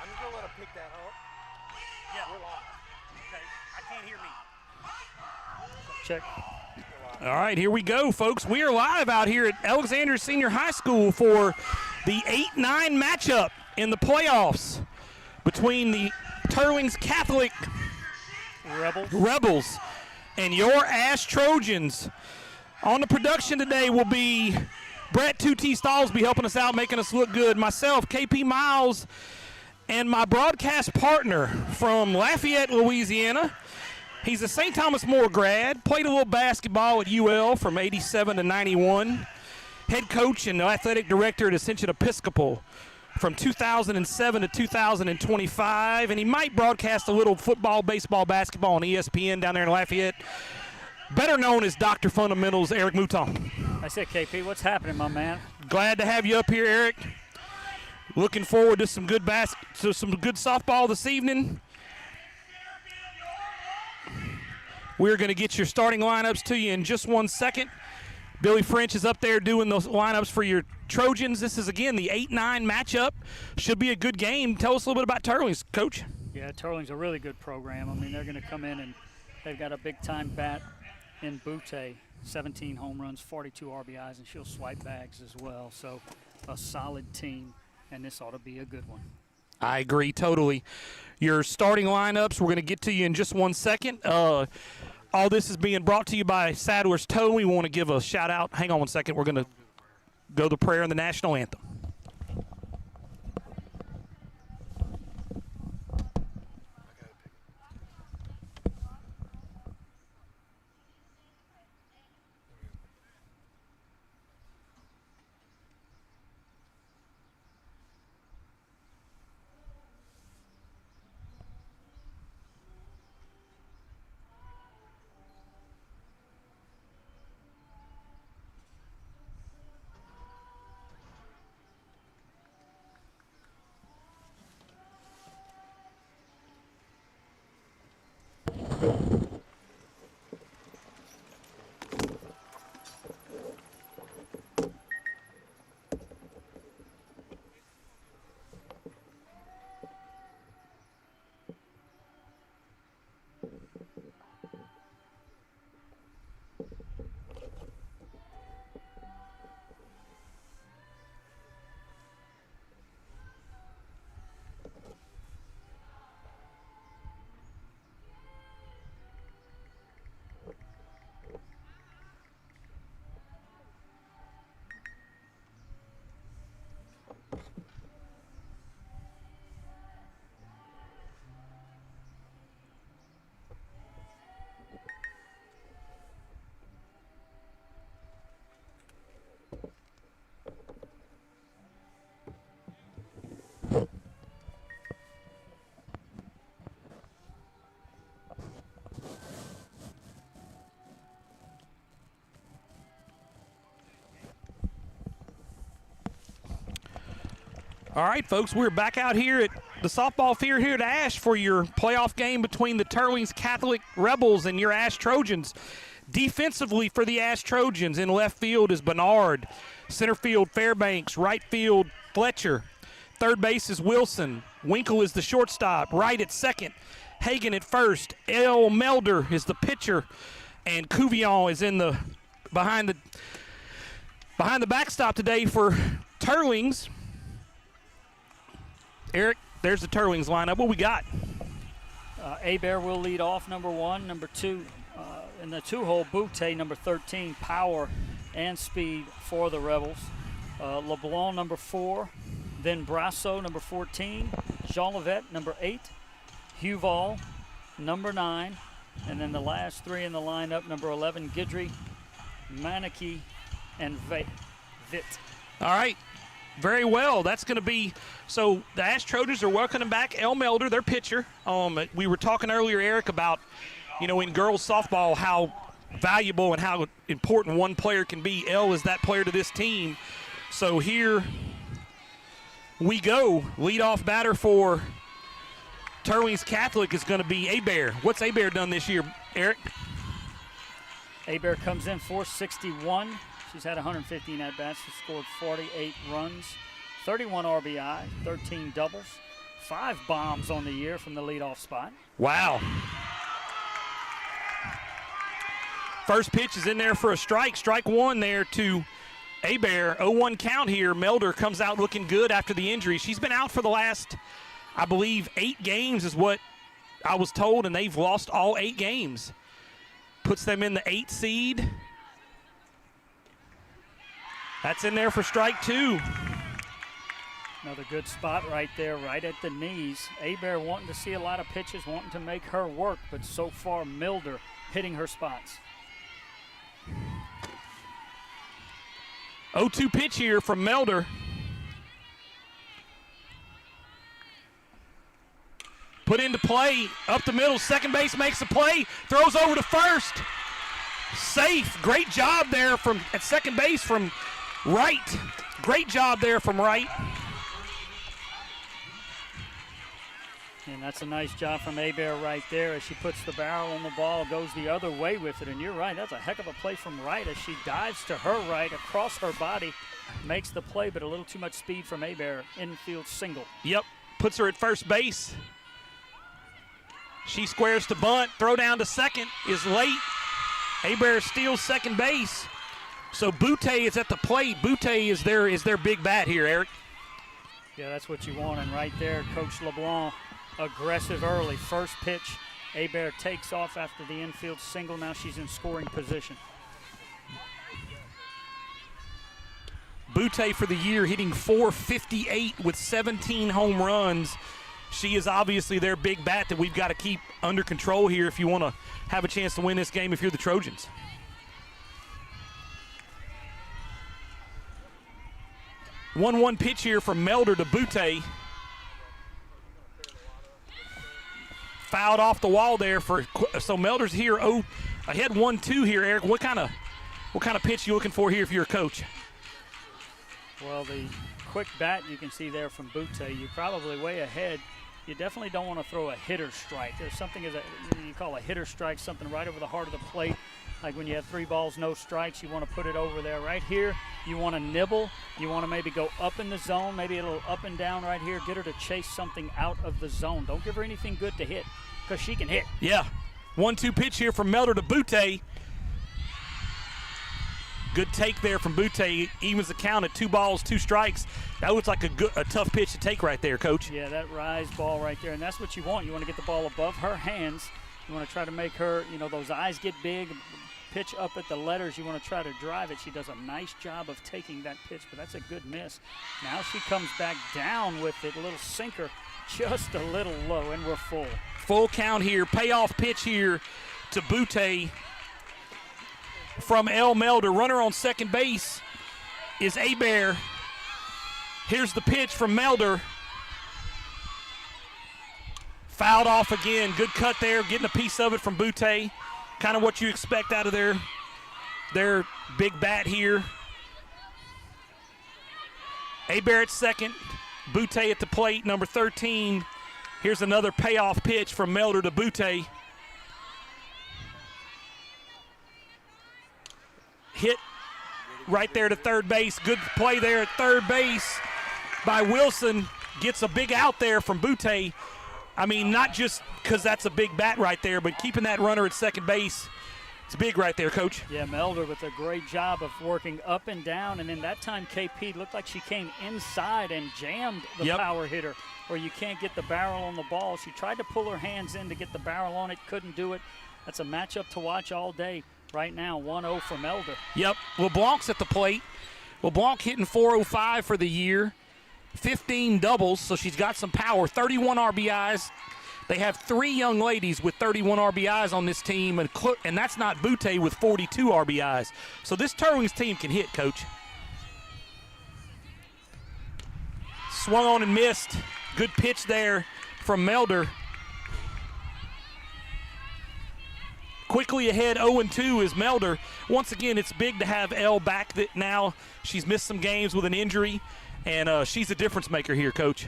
you going to let him pick that up? Yeah. We're live. Okay. I can't hear me. Check. All right, here we go, folks. We are live out here at Alexandria Senior High School for the 8-9 matchup in the playoffs between the Teurlings Catholic Rebels and your Ash Trojans. On the production today will be Brett 2T Stallsby helping us out, making us look good. Myself, KP Miles, and my broadcast partner from Lafayette, Louisiana. He's a St. Thomas More grad, played a little basketball at UL from 87 to 91. Head coach and athletic director at Ascension Episcopal from 2007 to 2025. And he might broadcast a little football, baseball, basketball on ESPN down there in Lafayette. Better known as Dr. Fundamentals, Eric Mouton. I said, KP, what's happening, my man? Glad to have you up here, Eric. Looking forward to some good softball this evening. We're going to get your starting lineups to you in just 1 second. Billy French is up there doing those lineups for your Trojans. This is, again, the 8-9 matchup. Should be a good game. Tell us a little bit about Teurlings, Coach. Yeah, Teurlings a really good program. I mean, they're going to come in and they've got a big-time bat in Butte, 17 home runs, 42 RBIs, and she'll swipe bags as well. So a solid team, and this ought to be a good one. I agree totally. Your starting lineups, we're going to get to you in just 1 second. All this is being brought to you by Sadler's Tow. We want to give a shout-out. Hang on 1 second. We're going to go to prayer and the national anthem. All right, folks, we're back out here at the softball field here at Ash for your playoff game between the Teurlings Catholic Rebels and your Ash Trojans. Defensively for the Ash Trojans in left field is Bernard. Center field, Fairbanks. Right field, Fletcher. Third base is Wilson. Winkle is the shortstop. Right at second. Hagan at first. L. Melder is the pitcher. And Couvillon is in the behind the backstop today for Teurlings. Eric, there's the Teurlings lineup. What we got? Abear will lead off, number 1. Number 2, in the 2-hole, Butte, number 13, power and speed for the Rebels. LeBlanc, number 4. Then Brasso, number 14. Jean Levette, number 8. Huval, number 9. And then the last 3 in the lineup, number 11, Guidry, Manaki, and Vit. All right. Very well. That's going to be – so the Ash Trojans are welcoming back El Melder, their pitcher. We were talking earlier, Eric, about, in girls softball how valuable and how important one player can be. El is that player to this team. So here we go. Leadoff batter for Teurlings Catholic is going to be Abear. What's Abear done this year, Eric? Abear comes in 461. She's had 115 at-bats. She scored 48 runs, 31 RBI, 13 doubles, 5 bombs on the year from the leadoff spot. Wow. First pitch is in there for a strike. Strike one there to Hebert. 0-1 count here. Melder comes out looking good after the injury. She's been out for the last, I believe, 8 games is what I was told, and they've lost all 8 games. Puts them in the 8 seed. That's in there for strike 2. Another good spot right there, right at the knees. Hebert wanting to see a lot of pitches, wanting to make her work, but so far Melder hitting her spots. 0-2 pitch here from Melder. Put into play, up the middle, second base makes the play, throws over to first. Safe, great job there at second base from Wright. Great job there from Wright. And that's a nice job from Hebert right there as she puts the barrel on the ball, goes the other way with it. And you're right, that's a heck of a play from Wright as she dives to her right, across her body, makes the play, but a little too much speed from Hebert. Infield single. Yep, puts her at first base. She squares to bunt, throw down to second is late. Hebert steals second base. So Boutte is at the plate. Boutte is their big bat here, Eric. Yeah, that's what you want. And right there, Coach LeBlanc, aggressive early. First pitch, Hebert takes off after the infield single. Now she's in scoring position. Boutte for the year hitting .458 with 17 home runs. She is obviously their big bat that we've got to keep under control here if you want to have a chance to win this game if you're the Trojans. 1-1 pitch here from Melder to Boutte. Fouled off the wall there so Melder's here ahead 1-2 here, Eric. What kind of pitch you looking for here if you're a coach? Well, the quick bat you can see there from Boutte, you're probably way ahead. You definitely don't want to throw a hitter strike. There's something you call a hitter strike, something right over the heart of the plate. Like when you have 3 balls, no strikes, you want to put it over there. Right here, you want to nibble. You want to maybe go up in the zone, maybe a little up and down right here. Get her to chase something out of the zone. Don't give her anything good to hit because she can hit. Yeah. 1-2 pitch here from Melder to Boutte. Good take there from Boutte. Evens the count at 2 balls, 2 strikes. That looks like a tough pitch to take right there, Coach. Yeah, that rise ball right there, and that's what you want. You want to get the ball above her hands. You want to try to make her, those eyes get big, pitch up at the letters. You want to try to drive it. She does a nice job of taking that pitch, but that's a good miss. Now she comes back down with it, a little sinker, just a little low, and we're full. Full count here. Payoff pitch here to Boutte from El Melder. Runner on second base is Hebert. Here's the pitch from Melder. Fouled off again. Good cut there, getting a piece of it from Boutte. Kind of what you expect out of their big bat here. Hebert at second. Boutte at the plate, number 13. Here's another payoff pitch from Melder to Boutte. Hit right there to third base. Good play there at third base by Wilson. Gets a big out there from Boutte. I mean, not just because that's a big bat right there, but keeping that runner at second base, it's big right there, Coach. Yeah, Melder with a great job of working up and down, and then that time KP looked like she came inside and jammed the power hitter where you can't get the barrel on the ball. She tried to pull her hands in to get the barrel on it, couldn't do it. That's a matchup to watch all day. Right now, 1-0 for Melder. Yep, LeBlanc's at the plate. LeBlanc hitting .405 for the year. 15 doubles, so she's got some power. 31 RBIs. They have 3 young ladies with 31 RBIs on this team, and that's not Boutte with 42 RBIs. So this Teurlings team can hit, Coach. Swung on and missed. Good pitch there from Melder. Quickly ahead, 0-2 is Melder. Once again, it's big to have Elle back that now. She's missed some games with an injury, and she's a difference maker here, Coach.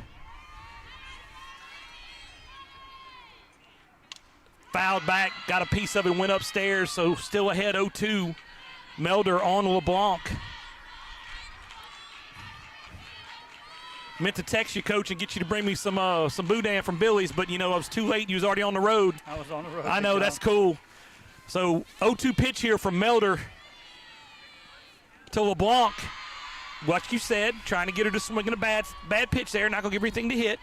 Fouled back, got a piece of it, went upstairs, so still ahead 0-2. Melder on LeBlanc. Meant to text you, Coach, and get you to bring me some boudin from Billy's, but, I was too late. You was already on the road. I was on the road. I know, that's cool. So 0-2 pitch here from Melder to LeBlanc. What you said, trying to get her to swing in a bad pitch there. Not going to give her anything to hit.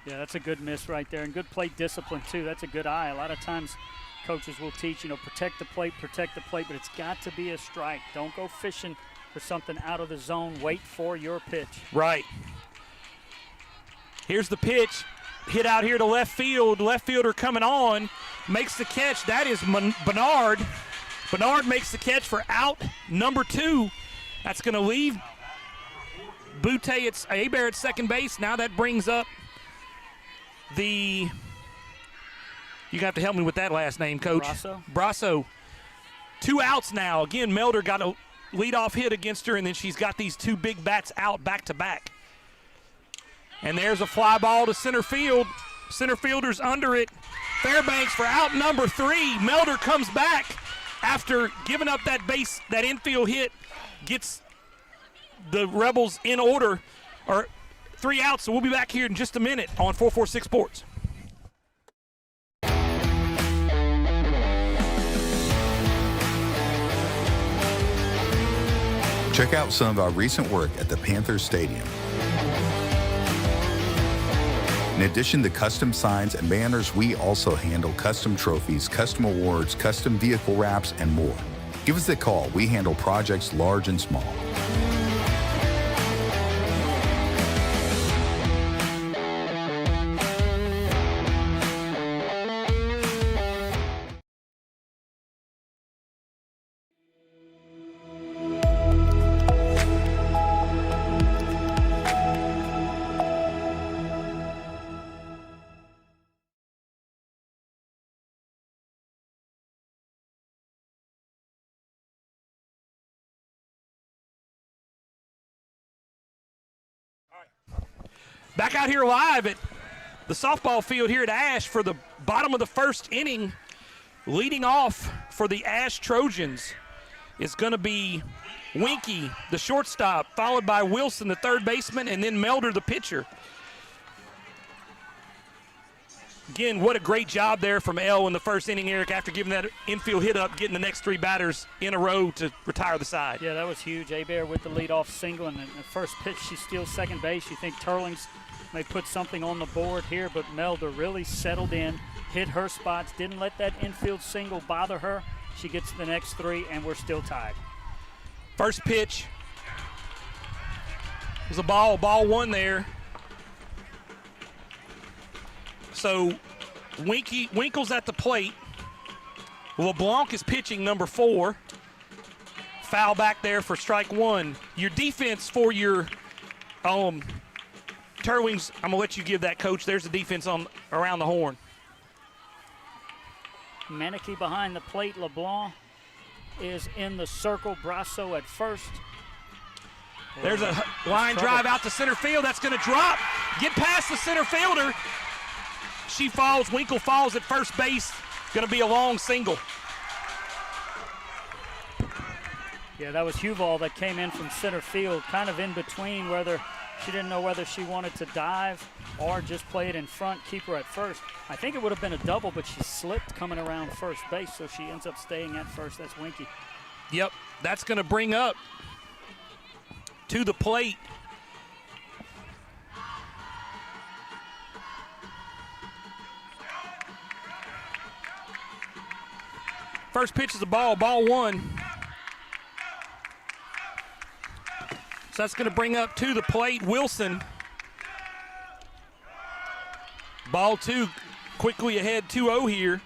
Yeah, that's a good miss right there, and good plate discipline, too. That's a good eye. A lot of times coaches will teach, protect the plate, but it's got to be a strike. Don't go fishing for something out of the zone. Wait for your pitch. Right. Here's the pitch. Hit out here to left field. Left fielder coming on. Makes the catch. That is Bernard. Bernard makes the catch for out number 2. That's going to leave Butte. It's Hebert at second base. Now that brings up you're going to have to help me with that last name, Coach. Brasso. 2 outs now. Again, Melder got a leadoff hit against her, and then she's got these 2 big bats out back-to-back. And there's a fly ball to center field. Center fielder's under it. Fairbanks for out number 3. Melder comes back after giving up that infield hit, gets the Rebels in order, or 3 outs. So we'll be back here in just a minute on 446 Sports. Check out some of our recent work at the Panthers Stadium. In addition to custom signs and banners, we also handle custom trophies, custom awards, custom vehicle wraps, and more. Give us a call. We handle projects large and small. Back out here live at the softball field here at Ash for the bottom of the first inning. Leading off for the Ash Trojans is going to be Winky, the shortstop, followed by Wilson, the third baseman, and then Melder, the pitcher. Again, what a great job there from Elle in the first inning, Eric, after giving that infield hit up, getting the next 3 batters in a row to retire the side. Yeah, that was huge. Hebert with the leadoff single, and the first pitch, she steals second base. You think Teurlings may put something on the board here, but Melder really settled in, hit her spots, didn't let that infield single bother her. She gets the next 3, and we're still tied. First pitch was a ball 1 there. So Winkle's at the plate. LeBlanc is pitching number 4. Foul back there for strike 1. Your defense for your Teurlings, I'm going to let you give that, Coach. There's the defense around the horn. Meneke behind the plate. LeBlanc is in the circle. Brasso at first. There's a line drive out to center field. That's going to drop. Get past the center fielder. She falls. Winkle falls at first base. Going to be a long single. Yeah, that was Huval that came in from center field, kind of in between, whether she didn't know whether she wanted to dive or just play it in front, keep her at first. I think it would have been a double, but she slipped coming around first base, so she ends up staying at first. That's Winky. Yep, that's going to bring up to the plate first pitch is a ball 1. So that's going to bring up to the plate Wilson. Ball 2, quickly ahead 2-0 here.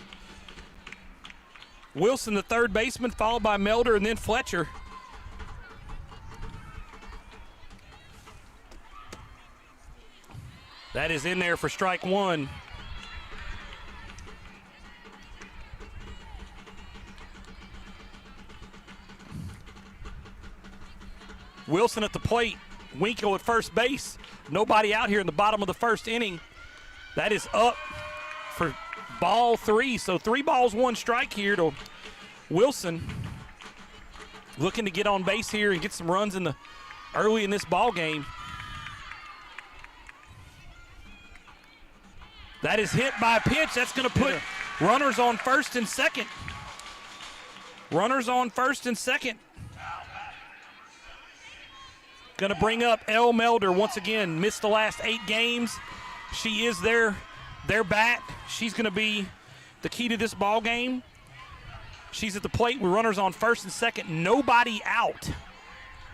Wilson, the third baseman, followed by Melder and then Fletcher. That is in there for strike 1. Wilson at the plate. Winkle at first base. Nobody out here in the bottom of the first inning. That is up for ball 3. So 3 balls, 1 strike here to Wilson. Looking to get on base here and get some runs early in this ball game. That is hit by a pitch. That's going to put runners on first and second. Runners on first and second. Going to bring up Elle Melder once again. Missed the last 8 games. She is their bat. She's going to be the key to this ball game. She's at the plate with runners on first and second. Nobody out.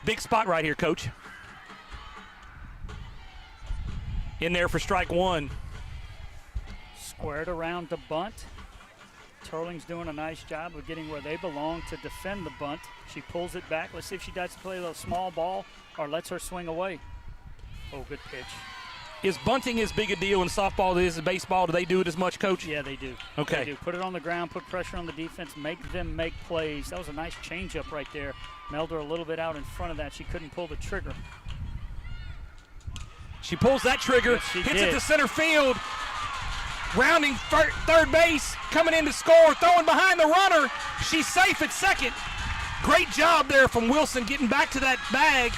Big spot right here, Coach. In there for strike one. Squared around the bunt. Teurlings doing a nice job of getting where they belong to defend the bunt. She pulls it back. Let's see if she does play a little small ball or lets her swing away. Oh, good pitch. Is bunting as big a deal in softball as it is in baseball? Do they do it as much, Coach? Yeah, they do. Okay. They do. Put it on the ground, put pressure on the defense, make them make plays. That was a nice changeup right there. Melder a little bit out in front of that. She couldn't pull the trigger. She pulls that trigger, Yes, hits it to center field. Rounding third base, coming in to score, throwing behind the runner. She's safe at second. Great job there from Wilson getting back to that bag.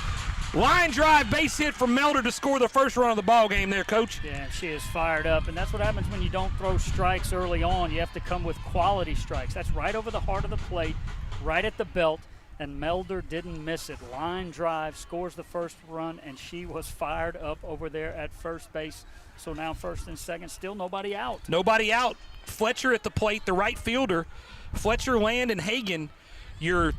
Line drive, base hit from Melder to score the first run of the ball game there, Coach. Yeah, she is fired up, and that's what happens when you don't throw strikes early on. You have to come with quality strikes. That's right over the heart of the plate, right at the belt, and Melder didn't miss it. Line drive, scores the first run, and she was fired up over there at first base. So now first and second, still nobody out. Nobody out. Fletcher at the plate, the right fielder. Fletcher, Land, and Hagan, your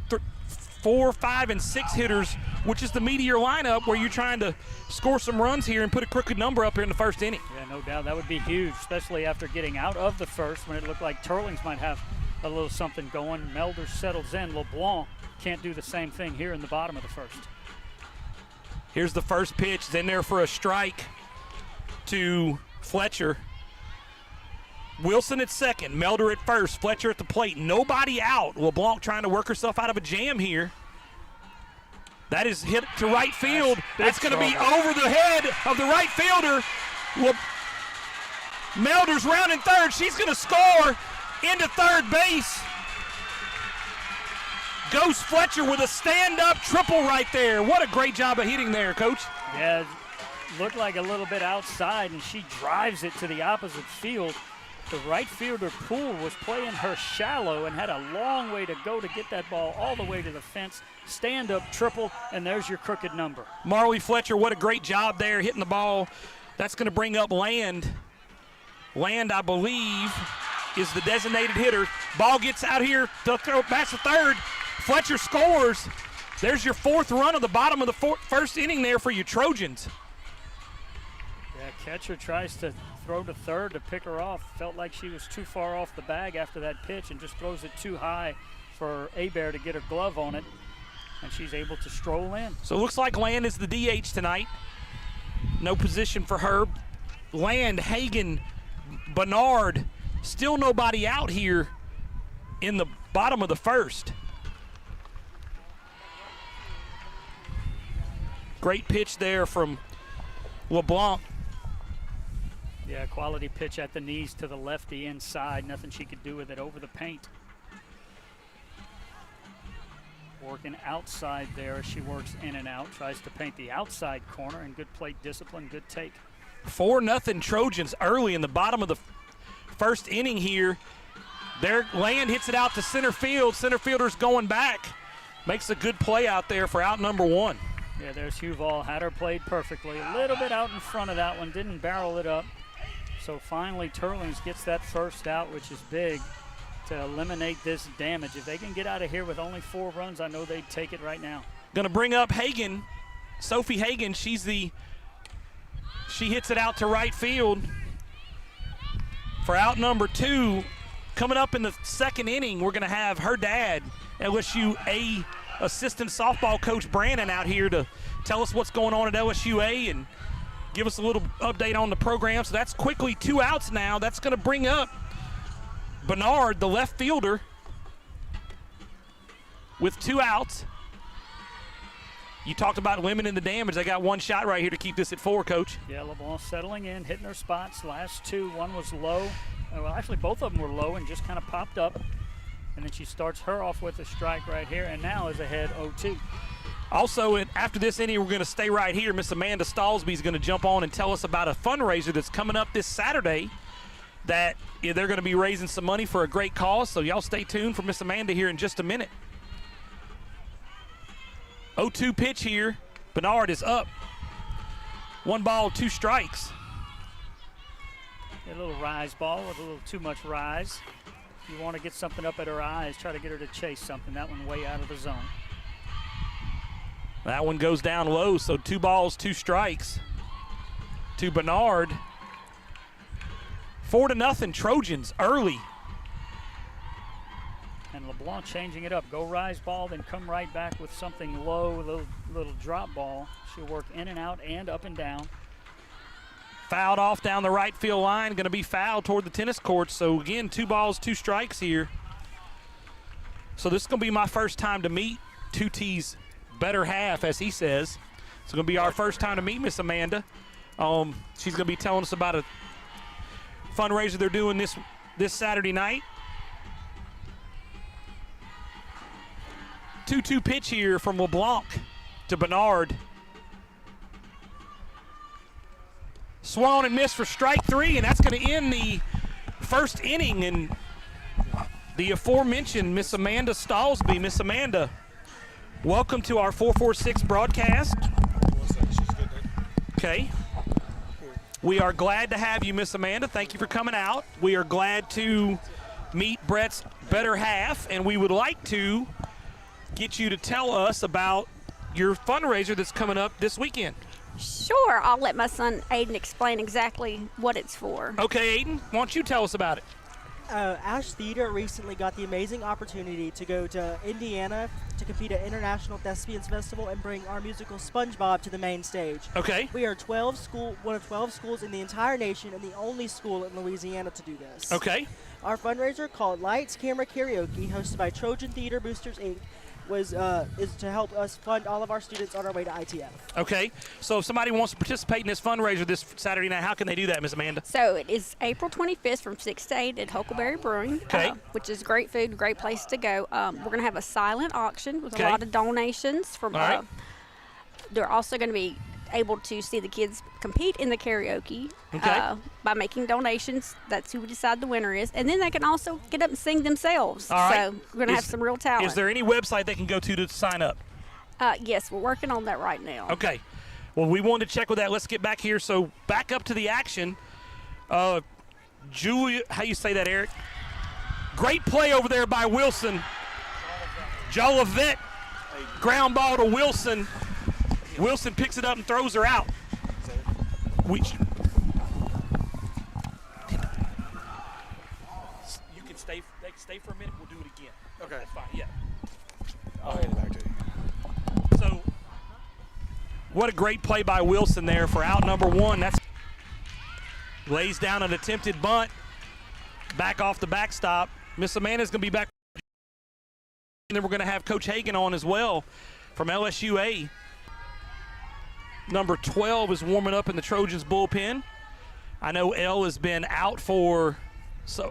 4, 5, and 6 hitters, which is the meat of your lineup where you're trying to score some runs here and put a crooked number up here in the first inning. Yeah, no doubt. That would be huge, especially after getting out of the first when it looked like Teurlings might have a little something going. Melder settles in. LeBlanc can't do the same thing here in the bottom of the first. Here's the first pitch. It's in there for a strike to Fletcher. Wilson at second, Melder at first, Fletcher at the plate. Nobody out. LeBlanc trying to work herself out of a jam here. That is hit to right field. That's going to be over the head of the right fielder. Melder's rounding third. She's going to score into third base. Goes Fletcher with a stand-up triple right there. What a great job of hitting there, Coach. Yeah, looked like a little bit outside, and she drives it to the opposite field. The right fielder, Poole, was playing her shallow and had a long way to go to get that ball all the way to the fence. Stand-up triple, and there's your crooked number. Marley Fletcher, what a great job there hitting the ball. That's going to bring up Land. Land, I believe, is the designated hitter. Ball gets out here to throw past the third. Fletcher scores. There's your fourth run of the bottom of the first inning there for your Trojans. Yeah, catcher tries to throw to third to pick her off. Felt like she was too far off the bag after that pitch and just throws it too high for Hebert to get her glove on it, and she's able to stroll in. So it looks like Land is the DH tonight. No position for her. Land, Hagan, Bernard, still nobody out here in the bottom of the first. Great pitch there from LeBlanc. Yeah, quality pitch at the knees to the lefty inside. Nothing she could do with it over the paint. Working outside there as she works in and out. Tries to paint the outside corner, and good plate discipline, good take. 4-0 Trojans early in the bottom of the first inning here. Their Land hits it out to center field. Center fielder's going back. Makes a good play out there for out number one. Yeah, there's Huval. Had her played perfectly. A little bit out in front of that one. Didn't barrel it up. So finally, Teurlings gets that first out, which is big to eliminate this damage. If they can get out of here with only 4 runs, I know they'd take it right now. Going to bring up Hagan. Sophie Hagan, she hits it out to right field for out number 2. Coming up in the second inning, we're going to have her dad, LSU A assistant softball coach Brandon, out here to tell us what's going on at LSU A and give us a little update on the program. So that's quickly 2 outs now. That's going to bring up Bernard, the left fielder, with 2 outs. You talked about limiting the damage. They got 1 shot right here to keep this at 4, Coach. Yeah, LeBlanc settling in, hitting her spots. Last 2, one was low. Well, actually, both of them were low and just kind of popped up. And then she starts her off with a strike right here, and now is ahead 0-2. Also, after this inning, we're going to stay right here. Miss Amanda Stallsby is going to jump on and tell us about a fundraiser that's coming up this Saturday that they're going to be raising some money for a great cause, so y'all stay tuned for Miss Amanda here in just a minute. 0-2 pitch here. Bernard is up. 1 ball, 2 strikes. A little rise ball with a little too much rise. You want to get something up at her eyes, try to get her to chase something. That one way out of the zone. That one goes down low, so 2 balls, 2 strikes to Bernard. 4-0 Trojans early. And LeBlanc changing it up. Go rise ball, then come right back with something low, little drop ball. She'll work in and out and up and down. Fouled off down the right field line, going to be fouled toward the tennis court. So again, 2 balls, 2 strikes here. So this is going to be my first time to meet 2T's better half, as he says. It's going to be our first time to meet Miss Amanda. She's going to be telling us about a fundraiser they're doing this Saturday night. 2-2 pitch here from LeBlanc to Bernard. Swung on and missed for strike 3, and that's going to end the first inning. And the aforementioned Miss Amanda Stallsby. Miss Amanda, welcome to our 446 broadcast. Okay. We are glad to have you, Miss Amanda. Thank you for coming out. We are glad to meet Brett's better half, and we would like to get you to tell us about your fundraiser that's coming up this weekend. Sure, I'll let my son Aiden explain exactly what it's for. Okay, Aiden, why don't you tell us about it? Ash Theater recently got the amazing opportunity to go to Indiana to compete at International Thespians Festival and bring our musical SpongeBob to the main stage. Okay. We are one of 12 schools in the entire nation and the only school in Louisiana to do this. Okay. Our fundraiser, called Lights, Camera, Karaoke, hosted by Trojan Theater Boosters, Inc., is to help us fund all of our students on our way to ITF. Okay. So if somebody wants to participate in this fundraiser this Saturday night, how can they do that, Miss Amanda? So it is April 25th from 6 to 8 at Huckleberry Brewing, Okay. Which is great food, great place to go. We're going to have a silent auction with Okay. a lot of donations from. All right. They're also going to be able to see the kids compete in the karaoke Okay. by making donations. That's who we decide the winner is. And then they can also get up and sing themselves. All right. So we're going to have some real talent. Is there any website they can go to sign up? Yes, we're working on that right now. Okay. Well, we wanted to check with that. Let's get back here. So back up to the action. Julia, how you say that, Eric? Great play over there by Wilson. Jolivet, ground ball to Wilson. Wilson picks it up and throws her out. You can stay for a minute. We'll do it again. Okay. That's fine. Yeah. I'll hand it back to you. So, what a great play by Wilson there for out number 1. That's lays down an attempted bunt. Back off the backstop. Miss Amanda's going to be back. And then we're going to have Coach Hagan on as well from LSUA. Number 12 is warming up in the Trojans bullpen. I know Elle has been out for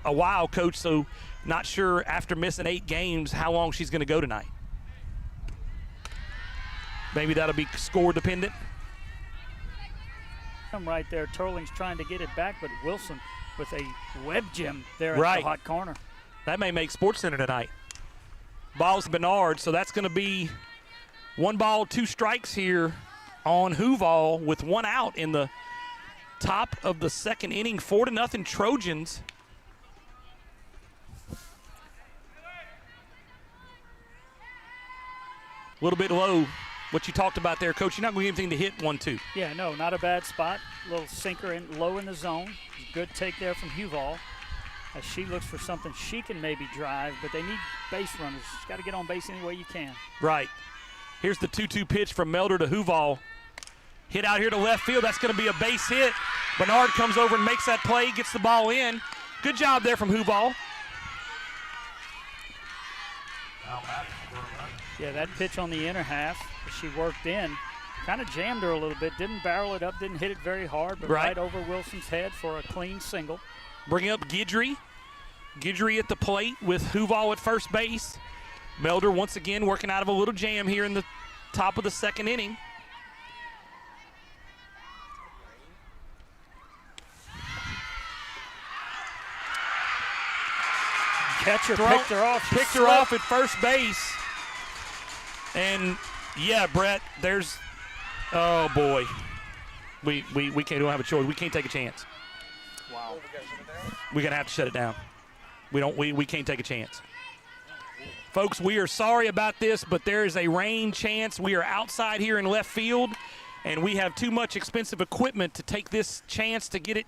a while, Coach, so not sure after missing 8 games how long she's going to go tonight. Maybe that'll be score dependent. Come right there. Teurlings trying to get it back, but Wilson with a web gem there Right. at the hot corner. That may make SportsCenter tonight. Ball's Bernard, so that's going to be 1 ball, 2 strikes here on Huval with 1 out in the top of the second inning. 4-0 Trojans. A little bit low, what you talked about there, Coach. You're not going to get anything to hit 1-2. Yeah, no, not a bad spot. Little sinker in low in the zone. Good take there from Huval as she looks for something she can maybe drive, but they need base runners. She's got to get on base any way you can. Right. Here's the 2-2 pitch from Melder to Huval. Hit out here to left field. That's going to be a base hit. Bernard comes over and makes that play, gets the ball in. Good job there from Huval. Yeah, that pitch on the inner half, she worked in, kind of jammed her a little bit. Didn't barrel it up, didn't hit it very hard, but right over Wilson's head for a clean single. Bringing up Guidry. Guidry at the plate with Huval at first base. Melder once again working out of a little jam here in the top of the second inning. Catcher picked her off. She Picked her slipped. off at first base. And, yeah, Brett, there's – oh, boy. We don't have a choice. We can't take a chance. Wow. We're going to have to shut it down. We can't take a chance. Folks, we are sorry about this, but there is a rain chance. We are outside here in left field, and we have too much expensive equipment to take this chance to get it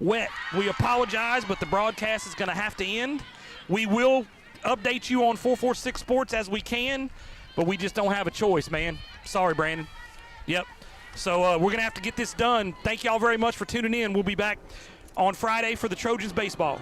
wet. We apologize, but the broadcast is going to have to end. We will update you on 446 Sports as we can, but we just don't have a choice, man. Sorry, Brandon. Yep. So we're going to have to get this done. Thank you all very much for tuning in. We'll be back on Friday for the Trojans baseball.